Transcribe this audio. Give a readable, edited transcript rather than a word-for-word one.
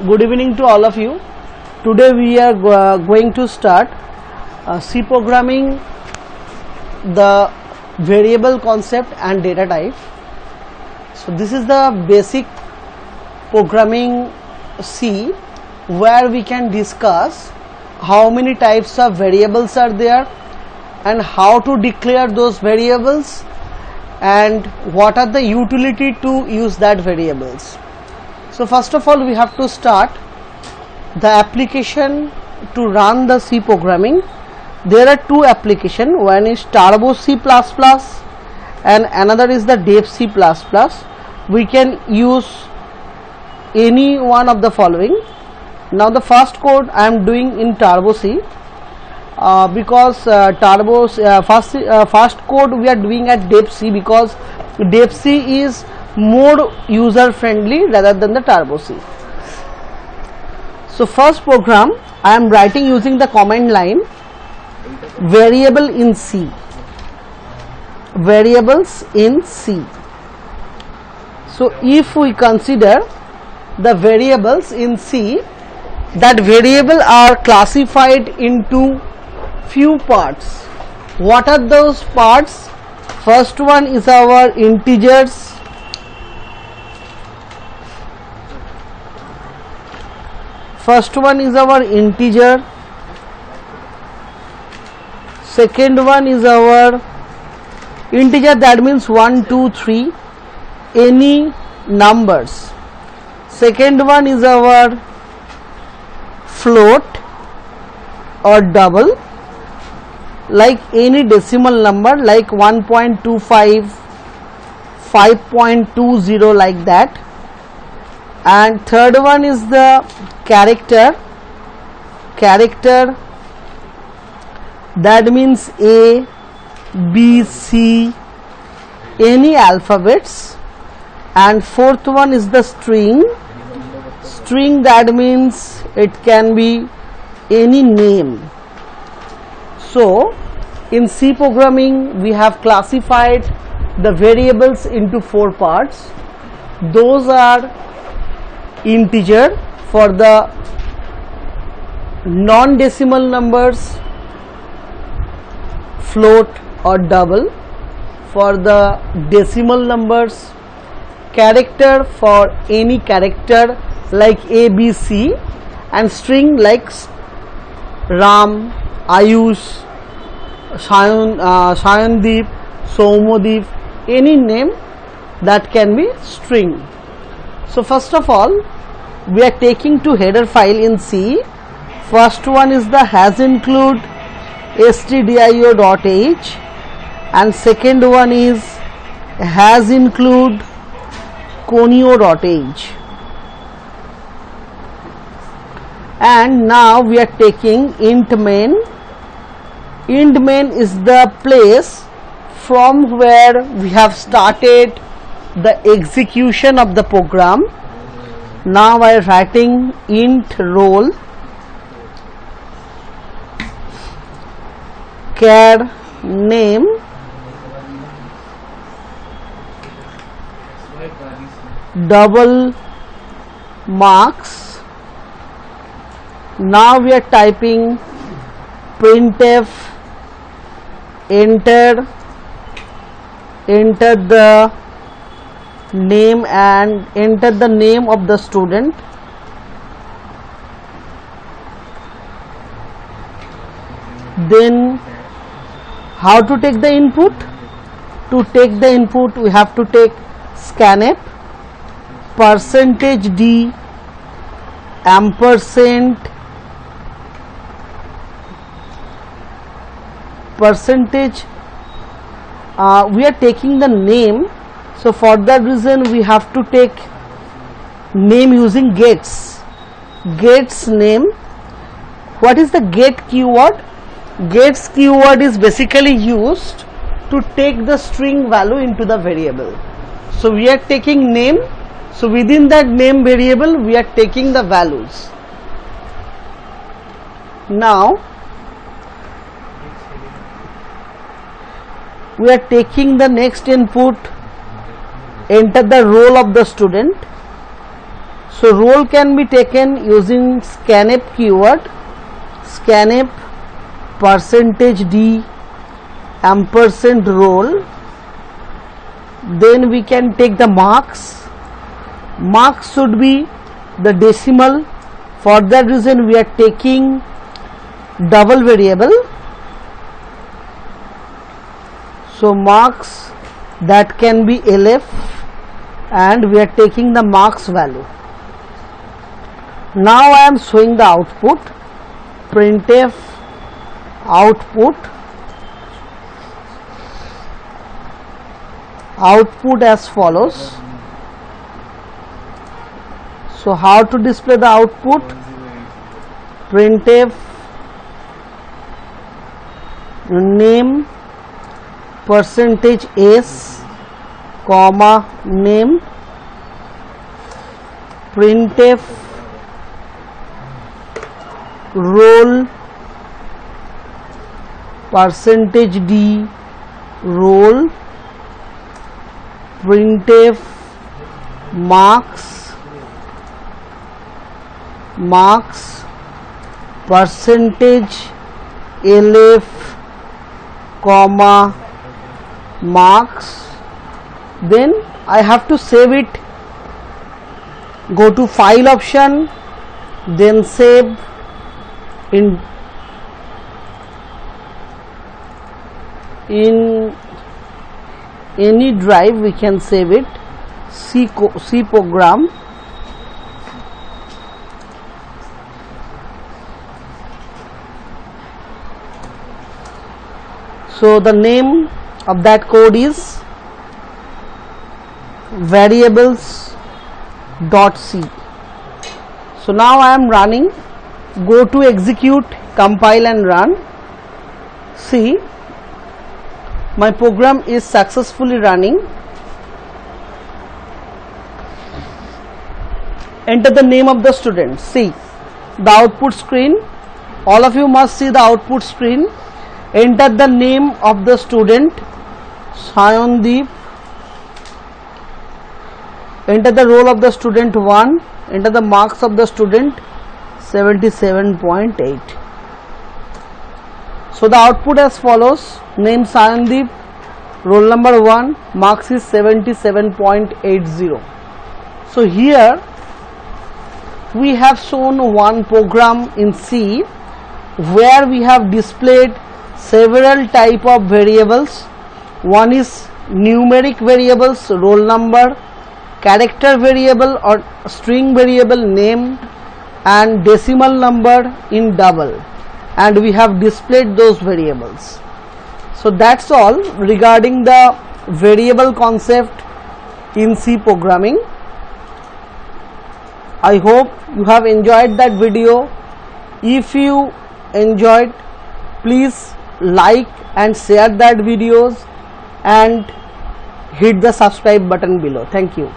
Good evening to all of you. Today we are going to start C programming, the variable concept and data type. So this is the basic programming C, where we can discuss how many types of variables are there and how to declare those variables and what are the utility to use that variables. So first of all, we have to start the application to run the C programming. There are two applications, one is Turbo C++ and another is the Dev C++. We can use any one of the following. Now the first code I am doing in Turbo C because first code we are doing at Dev C because Dev C is more user friendly rather than the Turbo C. So first program I am writing using the command line variable in C, variables in C. So if we consider the variables in C, that variable are classified into few parts. What are those parts? First one is our integers. First one is our integer. Second one is our integer, that means 1, 2, 3, any numbers. Second one is our float or double, like any decimal number like 1.25, 5.20, like that. And third one is the character, that means A, B, C, any alphabets. And fourth one is the string, that means it can be any name. So in C programming we have classified the variables into four parts. Those are integer for the non-decimal numbers, float or double for the decimal numbers, character for any character like A, B, C, and string like Ram, Ayush, Sayan, Somodeep, any name that can be string. So first of all, we are taking to header file in C. First one is the has include stdio.h and second one is has include conio.h. And now we are taking int main. Int main is the place from where we have started the execution of the program. Now I am writing int roll char name double marks. Now we are typing printf, enter the name and enter the name of the student. Then how to take the input? To take the input we have to take scanf %d ampersand percentage. We are taking the name, so for that reason we have to take name using gets name. What is the get keyword? Gets keyword is basically used to take the string value into the variable. So we are taking name, so within that name variable we are taking the values. Now we are taking the next input, enter the roll of the student. So role can be taken using scanf keyword, scanf %d ampersand role. Then we can take the marks. Marks should be the decimal. For that reason we are taking double variable. So marks that can be LF, and we are taking the marks value. Now I am showing the output. Printf output as follows. So how to display the output? Printf name %s comma name, printf roll %d roll, printf marks %lf comma marks. Then I have to save it. Go to file option, then save in any drive. We can save it. C program. So the name of that code is variables.c. So now I am running. Go to execute, compile and run. See, my program is successfully running. Enter the name of the student. See the output screen. All of you must see the output screen. Enter the name of the student, Sayan. Enter the roll of the student 1. Enter the marks of the student 77.8. So the output as follows: name Sayan, roll number 1, marks is 77.80. So here we have shown one program in C where we have displayed several type of variables. One is numeric variables, roll number, character variable or string variable name, and decimal number in double, and we have displayed those variables. So that's all regarding the variable concept in C programming. I hope you have enjoyed that video. If you enjoyed, please like and share that videos and hit the subscribe button below. Thank you.